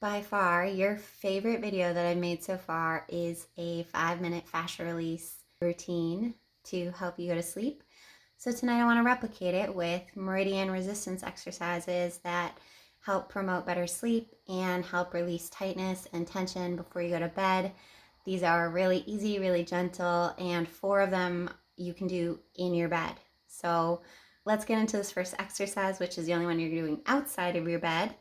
By far, your favorite video that I've made so far is a 5-minute fascia release routine to help you go to sleep. So tonight I want to replicate it with meridian resistance exercises that help promote better sleep and help release tightness and tension before you go to bed. These are really easy, really gentle, and 4 of them you can do in your bed. So let's get into this first exercise, which is the only one you're doing outside of your bed.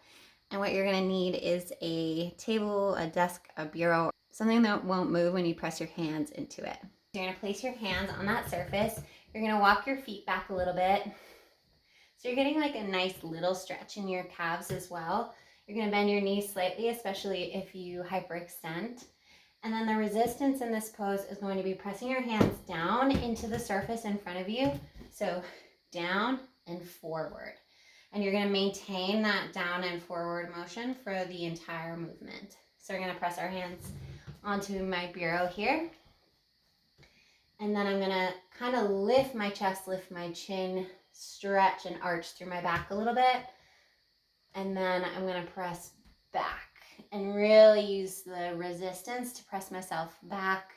And what you're going to need is a table, a desk, a bureau, something that won't move when you press your hands into it. You're going to place your hands on that surface. You're going to walk your feet back a little bit. So you're getting like a nice little stretch in your calves as well. You're going to bend your knees slightly, especially if you hyperextend. And then the resistance in this pose is going to be pressing your hands down into the surface in front of you. So down and forward. And you're going to maintain that down and forward motion for the entire movement. So we're going to press our hands onto my bureau here. And then I'm going to kind of lift my chest, lift my chin, stretch and arch through my back a little bit. And then I'm going to press back and really use the resistance to press myself back.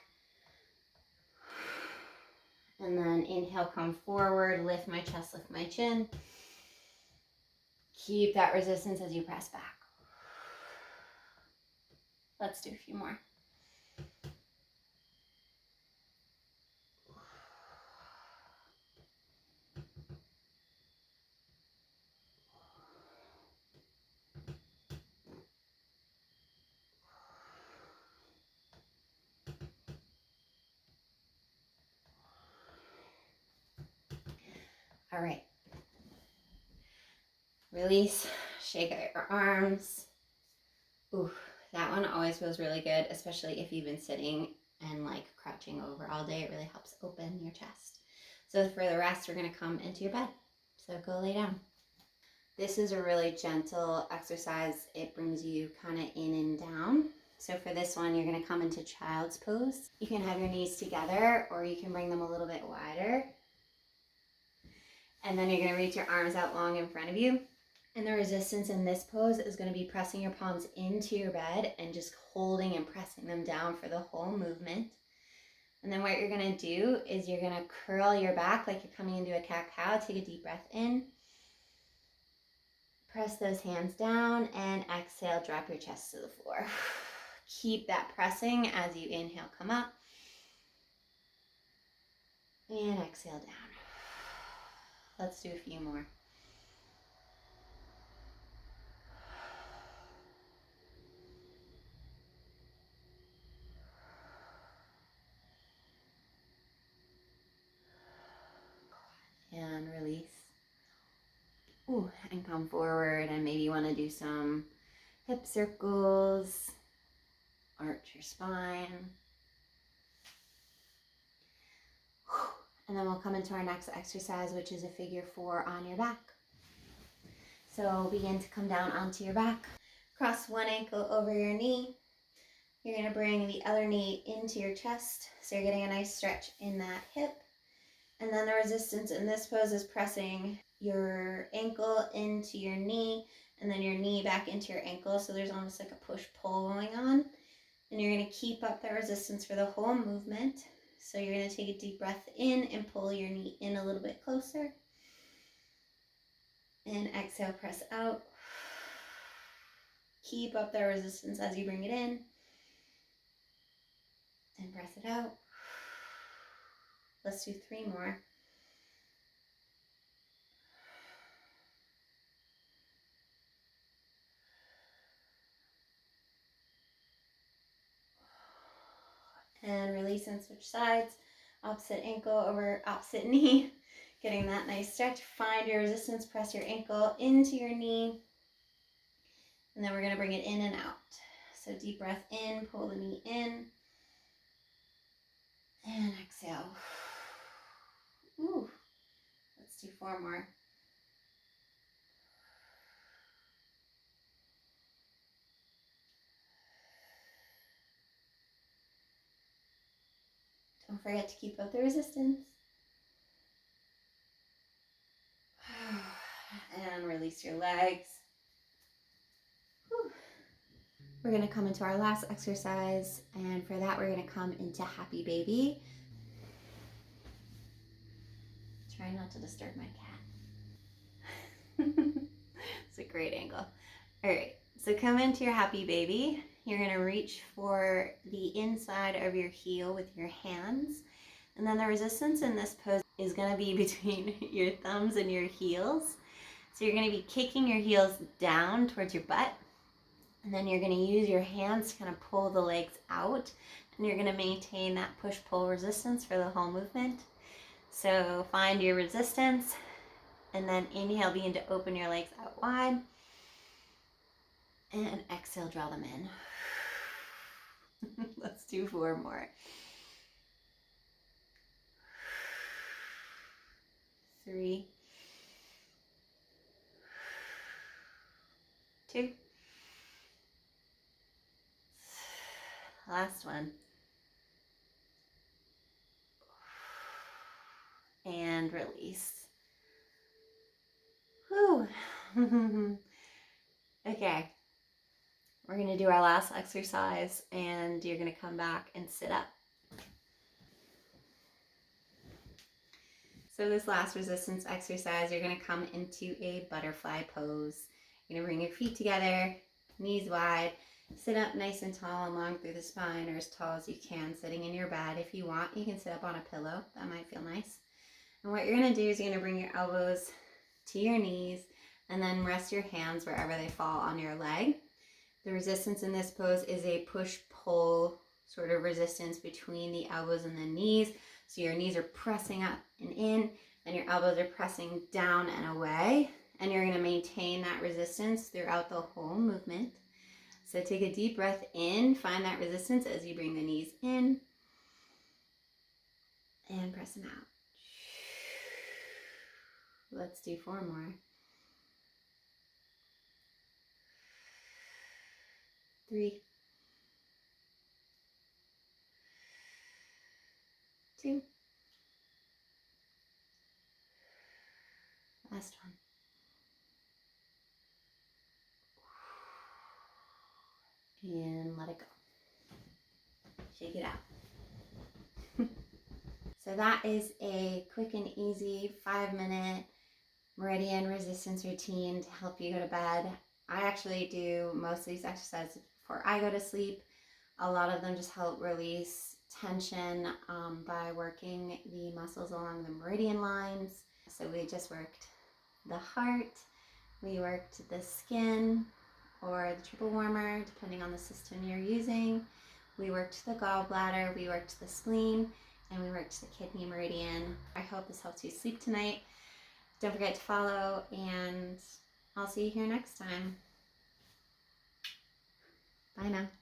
And then inhale, come forward, lift my chest, lift my chin. Keep that resistance as you press back. Let's do a few more. All right. Release, shake out your arms. Ooh, that one always feels really good, especially if you've been sitting and like crouching over all day. It really helps open your chest. So for the rest, we're going to come into your bed. So go lay down. This is a really gentle exercise. It brings you kind of in and down. So for this one, you're going to come into child's pose. You can have your knees together or you can bring them a little bit wider. And then you're going to reach your arms out long in front of you. And the resistance in this pose is going to be pressing your palms into your bed and just holding and pressing them down for the whole movement. And then what you're going to do is you're going to curl your back like you're coming into a cat-cow. Take a deep breath in. Press those hands down and exhale, drop your chest to the floor. Keep that pressing as you inhale, come up. And exhale down. Let's do a few more. And release. Ooh, and come forward, and maybe you want to do some hip circles, arch your spine. And then we'll come into our next exercise, which is a figure 4 on your back. So begin to come down onto your back. Cross one ankle over your knee. You're going to bring the other knee into your chest, so you're getting a nice stretch in that hip. And then the resistance in this pose is pressing your ankle into your knee and then your knee back into your ankle. So there's almost like a push-pull going on. And you're going to keep up that resistance for the whole movement. So you're going to take a deep breath in and pull your knee in a little bit closer. And exhale, press out. Keep up that resistance as you bring it in. And press it out. Let's do 3 more. And release and switch sides. Opposite ankle over opposite knee. Getting that nice stretch. Find your resistance. Press your ankle into your knee. And then we're going to bring it in and out. So deep breath in. Pull the knee in. And exhale. Ooh. Let's do 4 more. Don't forget to keep up the resistance. And release your legs. Whew. We're gonna come into our last exercise, and for that, we're gonna come into Happy Baby. Try not to disturb my cat. It's a great angle. All right, so come into your Happy Baby. You're gonna reach for the inside of your heel with your hands. And then the resistance in this pose is gonna be between your thumbs and your heels. So you're gonna be kicking your heels down towards your butt. And then you're gonna use your hands to kind of pull the legs out. And you're gonna maintain that push-pull resistance for the whole movement. So find your resistance. And then inhale, begin to open your legs out wide. And exhale, draw them in. Let's do 4 more. 3, 2. Last one. And release. Whew. Okay. We're going to do our last exercise, and you're going to come back and sit up. So this last resistance exercise, you're going to come into a butterfly pose. You're going to bring your feet together, knees wide, sit up nice and tall and long through the spine, or as tall as you can, sitting in your bed. If you want, you can sit up on a pillow. That might feel nice. And what you're going to do is you're going to bring your elbows to your knees and then rest your hands wherever they fall on your leg. The resistance in this pose is a push-pull sort of resistance between the elbows and the knees. So your knees are pressing up and in, and your elbows are pressing down and away. And you're going to maintain that resistance throughout the whole movement. So take a deep breath in, find that resistance as you bring the knees in, and press them out. Let's do 4 more. 3, 2. Last one. And let it go. Shake it out. So that is a quick and easy 5-minute meridian resistance routine to help you go to bed. I actually do most of these exercises before I go to sleep. A lot of them just help release tension by working the muscles along the meridian lines. So we just worked the heart, we worked the skin or the triple warmer, depending on the system you're using. We worked the gallbladder, we worked the spleen, and we worked the kidney meridian. I hope this helps you sleep tonight. Don't forget to follow, and I'll see you here next time. Bye now.